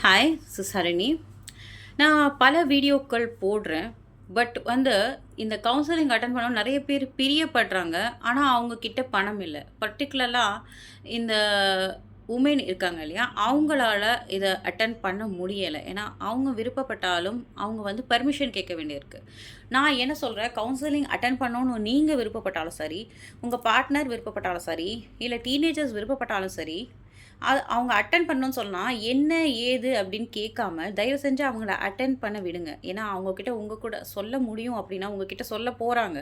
Hi Harini. நான் பல வீடியோக்கள் போடுறேன். பட் இந்த கவுன்சிலிங் அட்டன் பண்ண நிறைய பேர் பிரியப்படுறாங்க. ஆனால் அவங்க கிட்ட பணம் இல்லை. பர்டிகுலராக இந்த உமன் இருக்காங்க இல்லையா, அவங்களால இதை அட்டன் பண்ண முடியலை. ஏன்னா அவங்க விருப்பப்பட்டாலும் அவங்க பர்மிஷன் கேட்க வேண்டியிருக்கு. நான் என்ன சொல்கிறேன், கவுன்சிலிங் அட்டன் பண்ணணும்னு நீங்கள் விருப்பப்பட்டாலும் சரி, உங்கள் பார்ட்னர் விருப்பப்பட்டாலும் சரி, இல்லை டீனேஜர்ஸ் விருப்பப்பட்டாலும் சரி, அவங்க அட்டெண்ட் பண்ணணும்னு சொன்னால் என்ன ஏது அப்படின்னு கேட்காம தயவு செஞ்சு அவங்கள அட்டெண்ட் பண்ண விடுங்க. ஏன்னா அவங்கக்கிட்ட உங்கள் கூட சொல்ல முடியும் அப்படின்னா உங்ககிட்ட சொல்ல போகிறாங்க.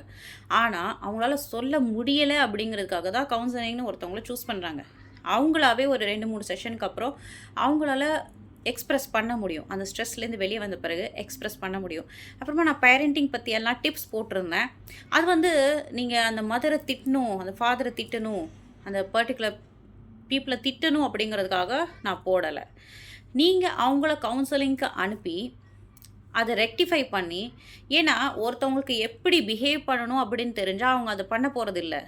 ஆனால் அவங்களால சொல்ல முடியலை அப்படிங்கிறதுக்காக தான் கவுன்சிலிங்னு ஒருத்தவங்கள சூஸ் பண்ணுறாங்க. அவங்களாவே ஒரு 2-3 செஷனுக்கு அப்புறம் அவங்களால எக்ஸ்ப்ரெஸ் பண்ண முடியும். அந்த ஸ்ட்ரெஸ்லேருந்து வெளியே வந்த பிறகு எக்ஸ்ப்ரெஸ் பண்ண முடியும். அப்புறமா நான் பேரண்டிங் பற்றி எல்லாம் டிப்ஸ் போட்டிருந்தேன். அது நீங்கள் அந்த மதரை திட்டணும், அந்த ஃபாதரை திட்டணும், அந்த பர்டிகுலர் பீப்புளை திட்டணும் அப்படிங்கிறதுக்காக நான் போடலை. நீங்கள் அவங்கள கவுன்சிலிங்க்கு அனுப்பி அதை ரெக்டிஃபை பண்ணி, ஏன்னா ஒருத்தவங்களுக்கு எப்படி பிஹேவ் பண்ணணும் அப்படின்னு தெரிஞ்சால் அவங்க அதை பண்ண போகிறதில்ல.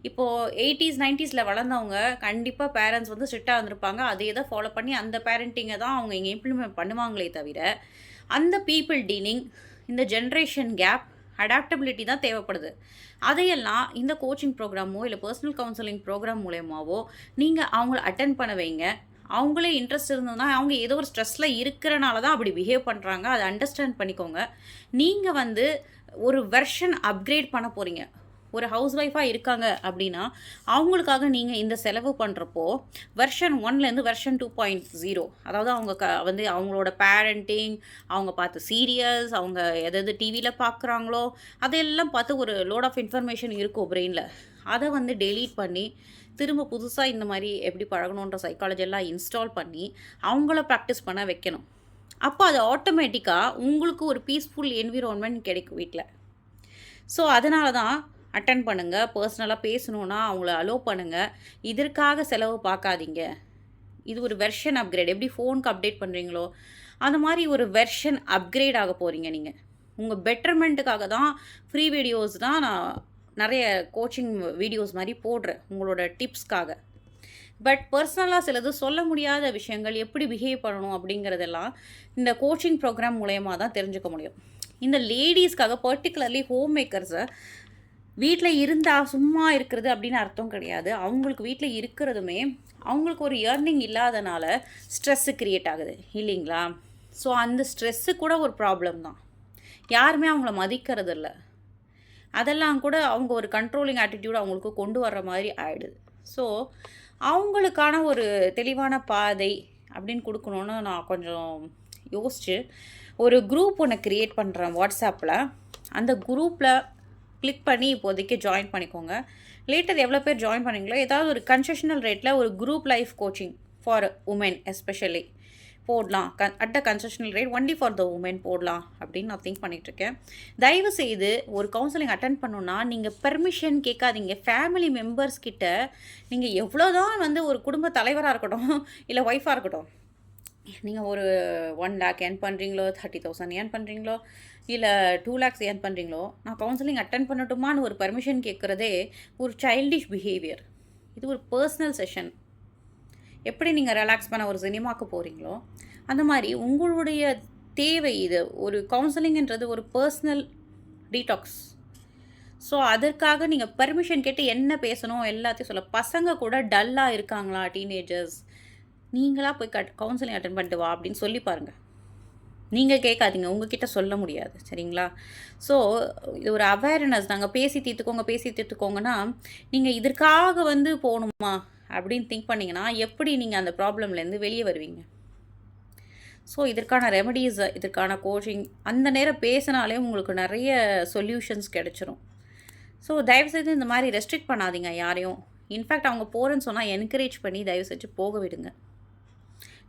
இப்போது 80s 90s வளர்ந்தவங்க கண்டிப்பாக பேரண்ட்ஸ் ஸ்ட்ரிக்டாக இருந்திருப்பாங்க. அதே தான் ஃபாலோ பண்ணி அந்த பேரண்டிங்கை தான் அவங்க இங்கே இம்ப்ளிமெண்ட் பண்ணுவாங்களே தவிர, அந்த பீப்புள் டீலிங், இந்த ஜென்ரேஷன் கேப், அடாப்டபிலிட்டி தான் தேவைப்படுது. அதையெல்லாம் இந்த கோச்சிங் ப்ரோக்ராமோ இல்லை பர்சனல் கவுன்சிலிங் ப்ரோக்ராம் மூலயமாவோ நீங்கள் அவங்கள அட்டென்ட் பண்ண வைங்க. அவங்களே இன்ட்ரெஸ்ட் இருந்ததுன்னா, அவங்க ஏதோ ஒரு ஸ்ட்ரெஸ்ஸில் இருக்கிறனால தான் அப்படி பிஹேவ் பண்ணுறாங்க, அதை அண்டர்ஸ்டாண்ட் பண்ணிக்கோங்க. நீங்கள் ஒரு வெர்ஷன் அப்கிரேட் பண்ண போகிறீங்க. ஒரு ஹவுஸ் ஒய்ஃபாக இருக்காங்க அப்படின்னா அவங்களுக்காக நீங்கள் இந்த செலவு பண்ணுறப்போ வெர்ஷன் 1லேருந்து வெர்ஷன் 2.0, அதாவது அவங்க அவங்களோட பேரண்டிங், அவங்க பார்த்த சீரியல்ஸ், அவங்க எதாவது டிவியில் பார்க்குறாங்களோ அதையெல்லாம் பார்த்து ஒரு லோட் ஆஃப் இன்ஃபர்மேஷன் இருக்கும் பிரெயினில். அதை டெலீட் பண்ணி திரும்ப புதுசாக இந்த மாதிரி எப்படி பழகணுன்ற சைக்காலஜியெல்லாம் இன்ஸ்டால் பண்ணி அவங்கள ப்ராக்டிஸ் பண்ண வைக்கணும். அப்போ அது ஆட்டோமேட்டிக்காக உங்களுக்கு ஒரு பீஸ்ஃபுல் என்விரான்மெண்ட் கிடைக்கும் வீட்டில். ஸோ அதனால தான் அட்டன் பண்ணுங்கள். பர்சனலாக பேசணுன்னா அவங்கள அலோவ் பண்ணுங்கள். இதற்காக செலவு பார்க்காதீங்க. இது ஒரு வெர்ஷன் அப்கிரேட். எப்படி ஃபோனுக்கு அப்டேட் பண்ணுறீங்களோ அந்த மாதிரி ஒரு வெர்ஷன் அப்கிரேட் ஆக போகிறீங்க நீங்கள். உங்கள் பெட்டர்மெண்ட்டுக்காக தான் ஃப்ரீ வீடியோஸ் தான் நான் நிறைய கோச்சிங் வீடியோஸ் மாதிரி போடுறேன் உங்களோட டிப்ஸ்க்காக. பட் பர்சனலாக சிலது சொல்ல முடியாத விஷயங்கள், எப்படி பிஹேவ் பண்ணணும் அப்படிங்கிறதெல்லாம் இந்த கோச்சிங் ப்ரோக்ராம் மூலயமா தான் தெரிஞ்சுக்க முடியும். இந்த லேடிஸ்க்காக பர்டிகுலர்லி ஹோம் மேக்கர்ஸை வீட்டில் இருந்தால் சும்மா இருக்கிறது அப்படின்னு அர்த்தம் கிடையாது. அவங்களுக்கு வீட்டில் இருக்கிறதுமே அவங்களுக்கு ஒரு ஏர்னிங் இல்லாதனால ஸ்ட்ரெஸ்ஸு க்ரியேட் ஆகுது இல்லைங்களா? ஸோ அந்த ஸ்ட்ரெஸ்ஸு கூட ஒரு ப்ராப்ளம் தான். யாருமே அவங்கள மதிக்கிறது இல்லை. அதெல்லாம் கூட அவங்க ஒரு கண்ட்ரோலிங் ஆட்டிடியூட் அவங்களுக்கு கொண்டு வர்ற மாதிரி ஆகிடுது. ஸோ அவங்களுக்கான ஒரு தெளிவான பாதை அப்படின்னு கொடுக்கணுன்னு நான் கொஞ்சம் யோசித்து ஒரு குரூப் ஒன்று க்ரியேட் பண்ணுறேன் வாட்ஸ்அப்பில். அந்த குரூப்பில் கிளிக் பண்ணி இப்போதைக்கு ஜாயின் பண்ணிக்கோங்க. லேட்டர் எவ்வளோ பேர் ஜாயின் பண்ணிங்களோ ஏதாவது ஒரு கன்செஷனல் ரேட்டில் ஒரு group life coaching for women especially போடலாம். At a concessional rate only for the women போடலாம் அப்படின்னு நான் திங்க் பண்ணிகிட்ருக்கேன். தயவு செய்து ஒரு கவுன்சிலிங் அட்டன் பண்ணணுன்னா நீங்கள் பெர்மிஷன் கேட்காதீங்க. ஃபேமிலி மெம்பர்ஸ் கிட்ட நீங்கள் எவ்வளோதான் ஒரு குடும்ப தலைவராக இருக்கட்டும் இல்லை ஒய்ஃபாக இருக்கட்டும், நீங்கள் ஒரு 1 lakh ஏர்ன் பண்ணுறீங்களோ, 30,000 ஏர்ன் பண்ணுறீங்களோ, இல்லை 2 lakhs ஏர்ன் பண்ணுறீங்களோ, நான் கவுன்சிலிங் அட்டன் பண்ணட்டுமான்னு ஒரு பர்மிஷன் கேட்குறதே ஒரு சைல்டிஷ் பிஹேவியர். இது ஒரு பர்சனல் செஷன். எப்படி நீங்கள் ரிலாக்ஸ் பண்ண ஒரு சினிமாவுக்கு போகிறீங்களோ அந்த மாதிரி உங்களுடைய தேவை இது. ஒரு கவுன்சிலிங்ன்றது ஒரு பர்சனல் டீடாக்ஸ். ஸோ அதற்காக நீங்கள் பர்மிஷன் கேட்டு என்ன பேசணும் எல்லாத்தையும் சொல்ல. பசங்க கூட டல்லாக இருக்காங்களா டீனேஜர்ஸ், நீங்களாக போய் கவுன்சிலிங் அட்டன் பண்ணிட்டு வா அப்படின்னு சொல்லி பாருங்கள். நீங்கள் கேட்காதீங்க, உங்ககிட்ட சொல்ல முடியாது. சரிங்களா? ஸோ இது ஒரு அவேர்னஸ் தாங்க. பேசி தீர்த்துக்கோங்கன்னா நீங்கள் இதற்காக போகணுமா அப்படின்னு திங்க் பண்ணிங்கன்னா எப்படி நீங்கள் அந்த ப்ராப்ளம்லேருந்து வெளியே வருவீங்க? ஸோ இதற்கான ரெமடிஸ், இதற்கான கோச்சிங் அந்த நேரம் பேசினாலே உங்களுக்கு நிறைய சொல்யூஷன்ஸ் கிடச்சிரும். ஸோ தயவுசெய்து இந்த மாதிரி ரெஸ்ட்ரிக்ட் பண்ணாதீங்க யாரையும். இன்ஃபேக்ட் அவங்க போகிறேன்னு சொன்னால் என்கரேஜ் பண்ணி தயவு செஞ்சு போக விடுங்க.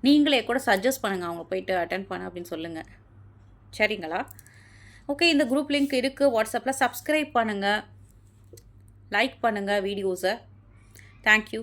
நீங்களே கூட சஜஸ்ட் பண்ணுங்கள் அவங்க போயிட்டு அட்டென்ட் பண்ண அப்படின்னு சொல்லுங்கள். சரிங்களா? ஓகே, இந்த குரூப் லிங்க் இருக்குது வாட்ஸ்அப்பில். சப்ஸ்கிரைப் பண்ணுங்கள், லைக் பண்ணுங்கள் வீடியோஸை. தேங்க்யூ.